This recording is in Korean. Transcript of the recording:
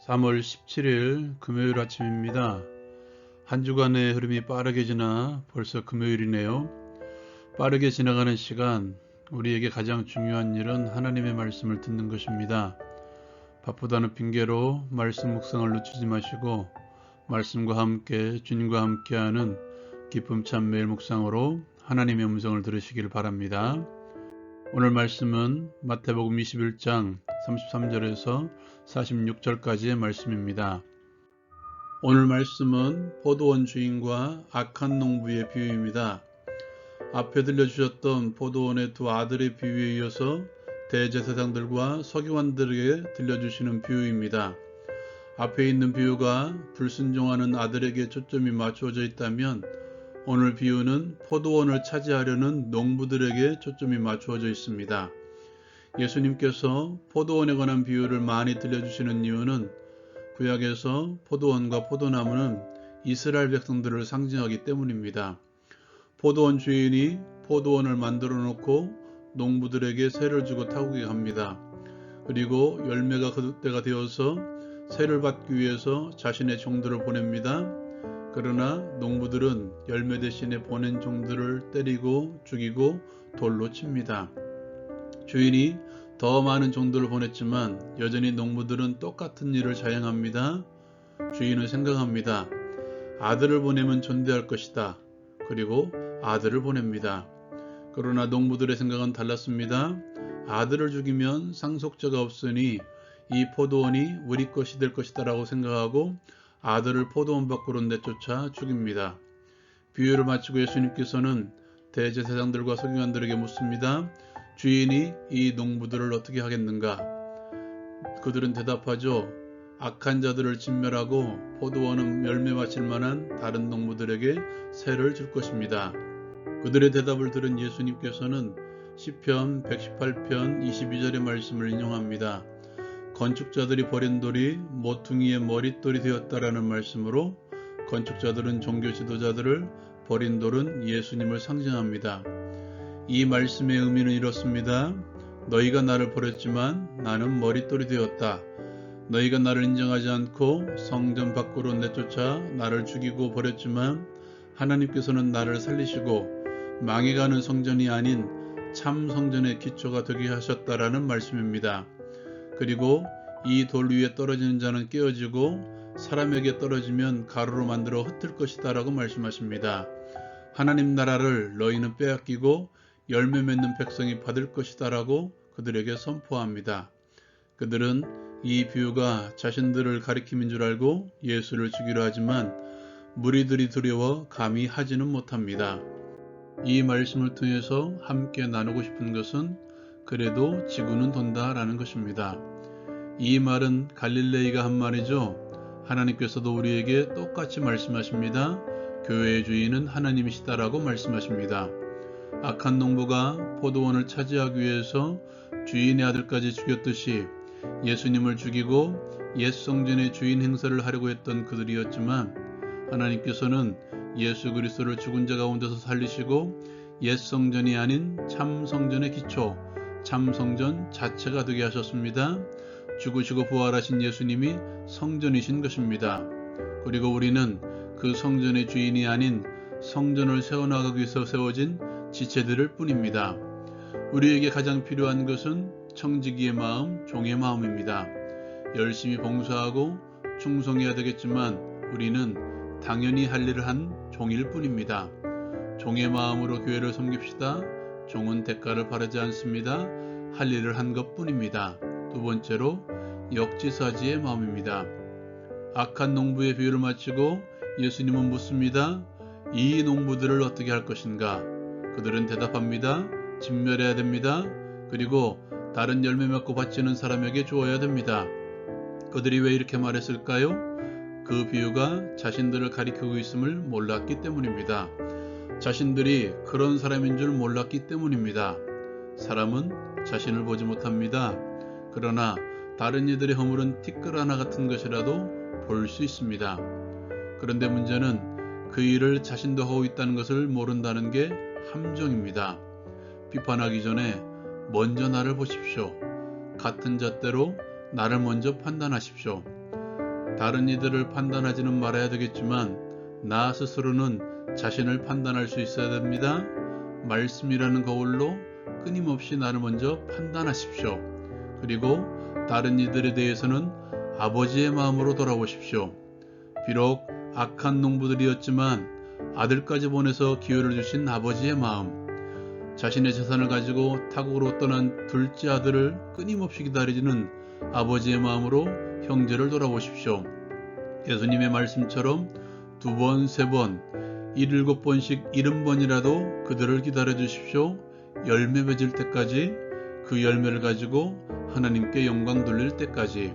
3월 17일 금요일 아침입니다. 한 주간의 흐름이 빠르게 지나 벌써 금요일이네요. 빠르게 지나가는 시간, 우리에게 가장 중요한 일은 하나님의 말씀을 듣는 것입니다. 바쁘다는 핑계로 말씀 묵상을 놓치지 마시고 말씀과 함께 주님과 함께하는 기쁨 참 매일 묵상으로 하나님의 음성을 들으시길 바랍니다. 오늘 말씀은 마태복음 21장 33절에서 46절까지의 말씀입니다. 오늘 말씀은 포도원 주인과 악한 농부의 비유입니다. 앞에 들려주셨던 포도원의 두 아들의 비유에 이어서 대제사장들과 서기관들에게 들려주시는 비유입니다. 앞에 있는 비유가 불순종하는 아들에게 초점이 맞추어져 있다면 오늘 비유는 포도원을 차지하려는 농부들에게 초점이 맞추어져 있습니다. 예수님께서 포도원에 관한 비유를 많이 들려주시는 이유는 구약에서 포도원과 포도나무는 이스라엘 백성들을 상징하기 때문입니다. 포도원 주인이 포도원을 만들어 놓고 농부들에게 세를 주고 타국에 갑니다. 그리고 열매가 거둘 때가 되어서 세를 받기 위해서 자신의 종들을 보냅니다. 그러나 농부들은 열매 대신에 보낸 종들을 때리고 죽이고 돌로 칩니다. 주인이 더 많은 종들을 보냈지만 여전히 농부들은 똑같은 일을 자행합니다. 주인은 생각합니다. 아들을 보내면 존대할 것이다. 그리고 아들을 보냅니다. 그러나 농부들의 생각은 달랐습니다. 아들을 죽이면 상속자가 없으니 이 포도원이 우리 것이 될 것이다 라고 생각하고 아들을 포도원 밖으로 내쫓아 죽입니다. 비유를 마치고 예수님께서는 대제사장들과 서기관들에게 묻습니다. 주인이 이 농부들을 어떻게 하겠는가? 그들은 대답하죠. 악한 자들을 진멸하고 포도원은 열매 맺을 만한 다른 농부들에게 세를 줄 것입니다. 그들의 대답을 들은 예수님께서는 시편 118편 22절의 말씀을 인용합니다. 건축자들이 버린 돌이 모퉁이의 머릿돌이 되었다라는 말씀으로 건축자들은 종교 지도자들을, 버린 돌은 예수님을 상징합니다. 이 말씀의 의미는 이렇습니다. 너희가 나를 버렸지만 나는 머릿돌이 되었다. 너희가 나를 인정하지 않고 성전 밖으로 내쫓아 나를 죽이고 버렸지만 하나님께서는 나를 살리시고 망해가는 성전이 아닌 참 성전의 기초가 되게 하셨다라는 말씀입니다. 그리고 이 돌 위에 떨어지는 자는 깨어지고 사람에게 떨어지면 가루로 만들어 흩을 것이다 라고 말씀하십니다. 하나님 나라를 너희는 빼앗기고 열매 맺는 백성이 받을 것이다 라고 그들에게 선포합니다. 그들은 이 비유가 자신들을 가리킴인 줄 알고 예수를 죽이려 하지만 무리들이 두려워 감히 하지는 못합니다. 이 말씀을 통해서 함께 나누고 싶은 것은 그래도 지구는 돈다 라는 것입니다. 이 말은 갈릴레이가 한 말이죠. 하나님께서도 우리에게 똑같이 말씀하십니다. 교회의 주인은 하나님이시다라고 말씀하십니다. 악한 농부가 포도원을 차지하기 위해서 주인의 아들까지 죽였듯이 예수님을 죽이고 옛 성전의 주인 행세를 하려고 했던 그들이었지만 하나님께서는 예수 그리스도를 죽은 자 가운데서 살리시고 옛 성전이 아닌 참 성전의 기초, 참 성전 자체가 되게 하셨습니다. 죽으시고 부활하신 예수님이 성전이신 것입니다. 그리고 우리는 그 성전의 주인이 아닌 성전을 세워나가기 위해서 세워진 지체들일 뿐입니다. 우리에게 가장 필요한 것은 청지기의 마음, 종의 마음입니다. 열심히 봉사하고 충성해야 되겠지만 우리는 당연히 할 일을 한 종일 뿐입니다. 종의 마음으로 교회를 섬깁시다. 종은 대가를 바라지 않습니다. 할 일을 한 것뿐입니다. 두 번째로 역지사지의 마음입니다. 악한 농부의 비유를 마치고 예수님은 묻습니다. 이 농부들을 어떻게 할 것인가? 그들은 대답합니다. 진멸해야 됩니다. 그리고 다른 열매 맺고 바치는 사람에게 주어야 됩니다. 그들이 왜 이렇게 말했을까요? 그 비유가 자신들을 가리키고 있음을 몰랐기 때문입니다. 자신들이 그런 사람인 줄 몰랐기 때문입니다. 사람은 자신을 보지 못합니다. 그러나 다른 이들의 허물은 티끌 하나 같은 것이라도 볼 수 있습니다. 그런데 문제는 그 일을 자신도 하고 있다는 것을 모른다는 게 함정입니다. 비판하기 전에 먼저 나를 보십시오. 같은 잣대로 나를 먼저 판단하십시오. 다른 이들을 판단하지는 말아야 되겠지만 나 스스로는 자신을 판단할 수 있어야 됩니다. 말씀이라는 거울로 끊임없이 나를 먼저 판단하십시오. 그리고 다른 이들에 대해서는 아버지의 마음으로 돌아보십시오. 비록 악한 농부들이었지만 아들까지 보내서 기회를 주신 아버지의 마음, 자신의 재산을 가지고 타국으로 떠난 둘째 아들을 끊임없이 기다리는 아버지의 마음으로 형제를 돌아보십시오. 예수님의 말씀처럼 2번, 3번, 7번씩 70번이라도 그들을 기다려 주십시오. 열매 맺을 때까지, 그 열매를 가지고 하나님께 영광 돌릴 때까지.